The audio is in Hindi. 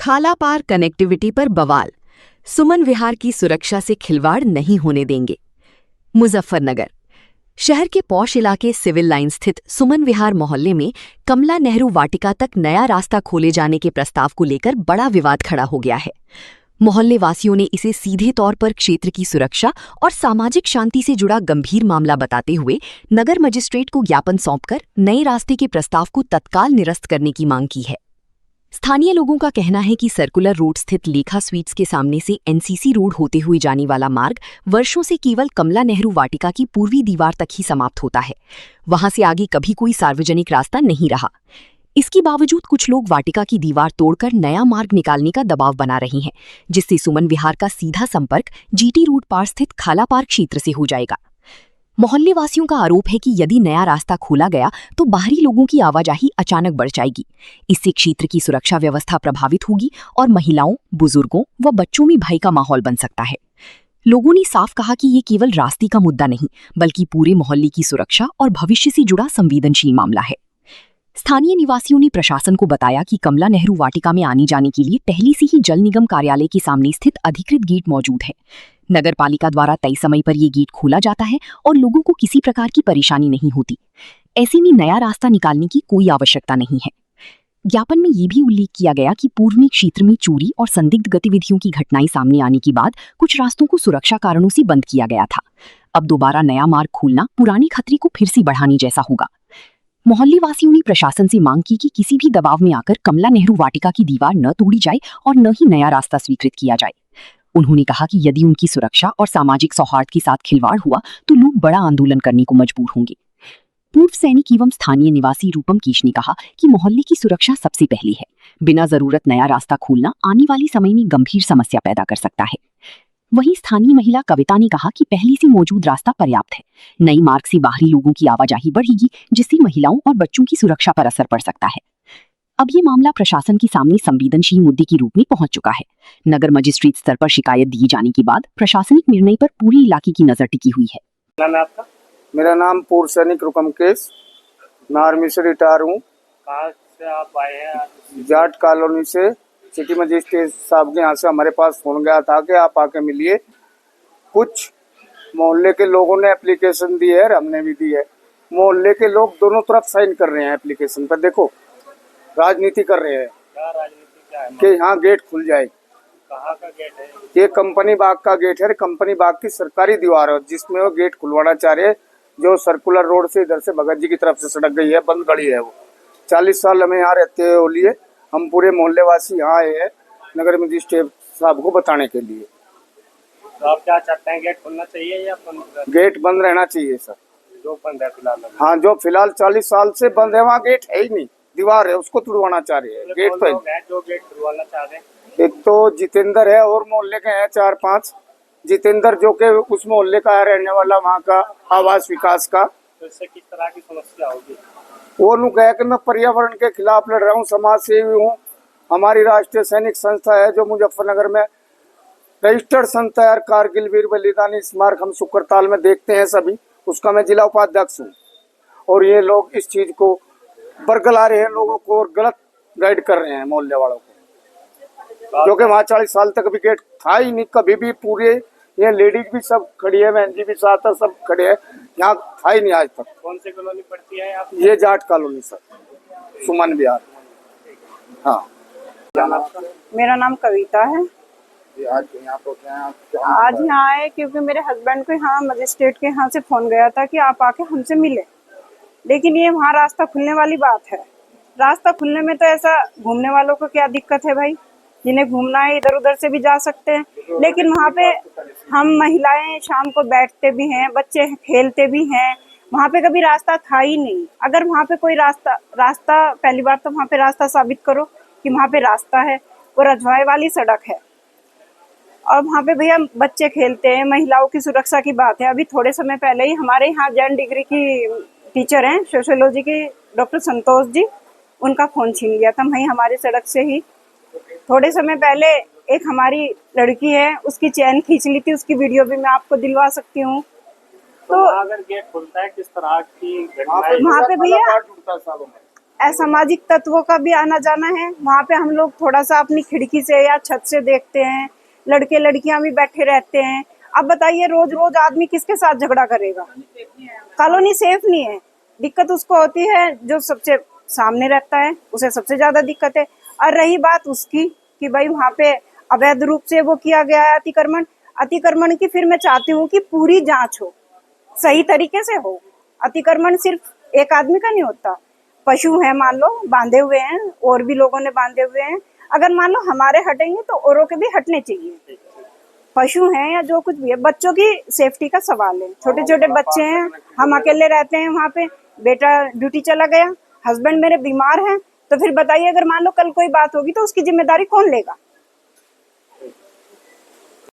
खाला पार कनेक्टिविटी पर बवाल। सुमन विहार की सुरक्षा से खिलवाड़ नहीं होने देंगे। मुजफ्फरनगर शहर के पौष इलाके सिविल लाइन स्थित सुमन विहार मोहल्ले में कमला नेहरू वाटिका तक नया रास्ता खोले जाने के प्रस्ताव को लेकर बड़ा विवाद खड़ा हो गया है। मोहल्ले वासियों ने इसे सीधे तौर पर क्षेत्र की सुरक्षा और सामाजिक शांति से जुड़ा गंभीर मामला बताते हुए नगर मजिस्ट्रेट को ज्ञापन सौंपकर नए रास्ते के प्रस्ताव को तत्काल निरस्त करने की मांग की है। स्थानीय लोगों का कहना है कि सर्कुलर रोड स्थित लेखा स्वीट्स के सामने से एनसीसी रोड होते हुए जाने वाला मार्ग वर्षों से केवल कमला नेहरू वाटिका की पूर्वी दीवार तक ही समाप्त होता है। वहां से आगे कभी कोई सार्वजनिक रास्ता नहीं रहा। इसके बावजूद कुछ लोग वाटिका की दीवार तोड़कर नया मार्ग निकालने का दबाव बना रहे हैं, जिससे सुमन विहार का सीधा संपर्क जीटी रोड पार स्थित खाला पार क्षेत्र से हो जाएगा। मोहल्ले वासियों का आरोप है कि यदि नया रास्ता खोला गया तो बाहरी लोगों की आवाजाही अचानक बढ़ जाएगी। इससे क्षेत्र की सुरक्षा व्यवस्था प्रभावित होगी और महिलाओं, बुजुर्गों व बच्चों में भय का माहौल बन सकता है। लोगों ने साफ कहा कि ये केवल रास्ते का मुद्दा नहीं, बल्कि पूरे मोहल्ले की सुरक्षा और भविष्य से जुड़ा संवेदनशील मामला है। स्थानीय निवासियों ने प्रशासन को बताया कि कमला नेहरू वाटिका में आने जाने के लिए पहले से ही जल निगम कार्यालय के सामने स्थित अधिकृत गेट मौजूद है। नगर पालिका द्वारा तय समय पर यह गेट खोला जाता है और लोगों को किसी प्रकार की परेशानी नहीं होती। ऐसे में नया रास्ता निकालने की कोई आवश्यकता नहीं है। ज्ञापन में यह भी उल्लेख किया गया कि पूर्व में क्षेत्र में चोरी और संदिग्ध गतिविधियों की घटनाएं सामने आने के बाद कुछ रास्तों को सुरक्षा कारणों से बंद किया गया था। अब दोबारा नया मार्ग खोलना पुराने खतरे को फिर से बढ़ाने जैसा होगा। मोहल्ले वासियों ने प्रशासन से मांग की कि किसी भी दबाव में आकर कमला नेहरू वाटिका की दीवार न तोड़ी जाए और न ही नया रास्ता स्वीकृत किया जाए। उन्होंने कहा कि यदि उनकी सुरक्षा और सामाजिक सौहार्द के साथ खिलवाड़ हुआ तो लोग बड़ा आंदोलन करने को मजबूर होंगे। पूर्व सैनिक एवं स्थानीय निवासी रूपम केश ने कहा कि मोहल्ले की सुरक्षा सबसे पहले है। बिना जरूरत नया रास्ता खोलना आने वाले समय में गंभीर समस्या पैदा कर सकता है। वहीं स्थानीय महिला कविता ने कहा कि पहले से मौजूद रास्ता पर्याप्त है। नई मार्ग से बाहरी लोगों की आवाजाही बढ़ेगी, जिससे महिलाओं और बच्चों की सुरक्षा पर असर पड़ सकता है। अब ये मामला प्रशासन के सामने संवेदनशील मुद्दे के रूप में पहुंच चुका है। नगर मजिस्ट्रेट स्तर पर शिकायत दिए जाने के बाद प्रशासनिक निर्णय पर पूरे इलाके की नजर टिकी हुई है। नाम है आपका? मेरा नाम पूर्व सैनिक रूपम केश, मैं आर्मी से रिटायर हूँ। कहाँ से आप आए हैं? जाट कॉलोनी से। सिटी मजिस्ट्रेट साहब के यहाँ से हमारे पास फोन गया था कि आप आके मिलिए। कुछ मोहल्ले के लोगों ने एप्लीकेशन दी है और हमने भी दी है। मोहल्ले के लोग दोनों तरफ साइन कर रहे हैं एप्लीकेशन पर। देखो, राजनीति कर रहे हैं। क्या राजनीति क्या है? कि यहाँ गेट खुल जाए। कहाँ का गेट है? ये कंपनी बाग का गेट है। कंपनी बाग की सरकारी दीवार है जिसमें वो गेट खुलवाना चाह रहे हैं, जो सर्कुलर रोड से इधर से भगत जी की तरफ से सड़क गई है, बंद गड़ी है। वो 40 साल हमें यहाँ रहते हो लिए, हम पूरे मोहल्ले वासी यहाँ आए हैं नगर मजिस्ट्रेट साहब को बताने के लिए। तो आप क्या चाहते हैं, गेट खुलना चाहिए या बंद? गेट बंद रहना चाहिए सर। जो बंद है फिलहाल? हाँ, जो फिलहाल 40 साल से बंद है, वहाँ गेट है ही नहीं, दीवार है, उसको तुड़वाना चाह रहे हैं। गेट तो जो गेट खुलवाना चाह रहे हैं, एक तो जितेंद्र है और मोहल्ले के हैं 4-5। जितेंद्र जो के उस मोहल्ले का रहने वाला, वहाँ का आवास विकास का। तो इससे किस तरह की समस्या होगी? वो नु कहे कि मैं पर्यावरण के खिलाफ लड़ रहा हूँ, समाज सेवी हूँ। हमारी राष्ट्रीय सैनिक संस्था है जो मुजफ्फरनगर में रजिस्टर्ड संस्था है, कारगिल वीर बलिदानी स्मारक हम शुक्रताल में देखते हैं सभी, उसका मैं जिला उपाध्यक्ष हूँ। और ये लोग इस चीज को बरगला रहे हैं लोगों को और गलत गाइड कर रहे हैं मोहल्ले वालों को, क्योंकि वहाँ 40 साल तक भी गेट था ही नहीं कभी भी। पूरे ये लेडीज भी सब खड़ी है, बहन जी भी साथ है, सब खड़े हैं, यहाँ था ही नहीं आज तक। कौन सी कॉलोनी पड़ती है आप? ये जाट कॉलोनी सर, सुमन विहार। हाँ, मेरा नाम कविता है। आज यहाँ पर आज यहाँ आए क्योंकि मेरे हस्बैंड को यहाँ मजिस्ट्रेट के यहाँ से फोन गया था कि आप आके हमसे मिले, लेकिन ये वहाँ रास्ता खुलने वाली बात है। रास्ता खुलने में तो ऐसा घूमने वालों को क्या दिक्कत है भाई, जिन्हें घूमना है इधर उधर से भी जा सकते हैं। लेकिन वहाँ पे हम महिलाएं शाम को बैठते भी हैं, बच्चे खेलते भी हैं। वहाँ पे कभी रास्ता था ही नहीं। अगर वहाँ पे कोई रास्ता पहली बार तो वहाँ पे रास्ता साबित करो कि वहाँ पे रास्ता है। वो रजवाए वाली सड़क है और वहाँ पे भैया बच्चे खेलते हैं, महिलाओं की सुरक्षा की बात है। अभी थोड़े समय पहले ही हमारे यहाँ जैन डिग्री की टीचर हैं सोशियोलॉजी की, डॉक्टर संतोष जी, उनका फोन छीन लिया था वहीं हमारी सड़क से ही। थोड़े समय पहले एक हमारी लड़की है, उसकी चैन खींच ली थी, उसकी वीडियो भी मैं आपको दिलवा सकती हूँ। तो अगर गेट खुलता है किस तरह की वहाँ पे भैया असामाजिक तत्वों का भी आना जाना है। वहाँ पे हम लोग थोड़ा सा अपनी खिड़की से या छत से देखते हैं, लड़के लड़कियां भी बैठे रहते हैं। अब बताइए रोज रोज आदमी किसके साथ झगड़ा करेगा? कॉलोनी सेफ नहीं है। दिक्कत उसको होती है जो सबसे सामने रहता है, उसे सबसे ज्यादा दिक्कत है। और रही बात उसकी कि भाई वहाँ पे अवैध रूप से वो किया गया है अतिक्रमण की, फिर मैं चाहती हूँ कि पूरी जांच हो, सही तरीके से हो। अतिक्रमण सिर्फ एक आदमी का नहीं होता, पशु हैं मान लो बांधे हुए हैं, और भी लोगों ने बांधे हुए हैं, अगर मान लो हमारे हटेंगे तो औरों के भी हटने चाहिए। पशु हैं या जो कुछ भी है, बच्चों की सेफ्टी का सवाल है। छोटे छोटे बच्चे हैं, हम अकेले रहते हैं वहाँ पे, बेटा ड्यूटी चला गया, हस्बैंड मेरे बीमार हैं, तो फिर बताइए अगर मान लो कल कोई बात होगी तो उसकी जिम्मेदारी कौन लेगा?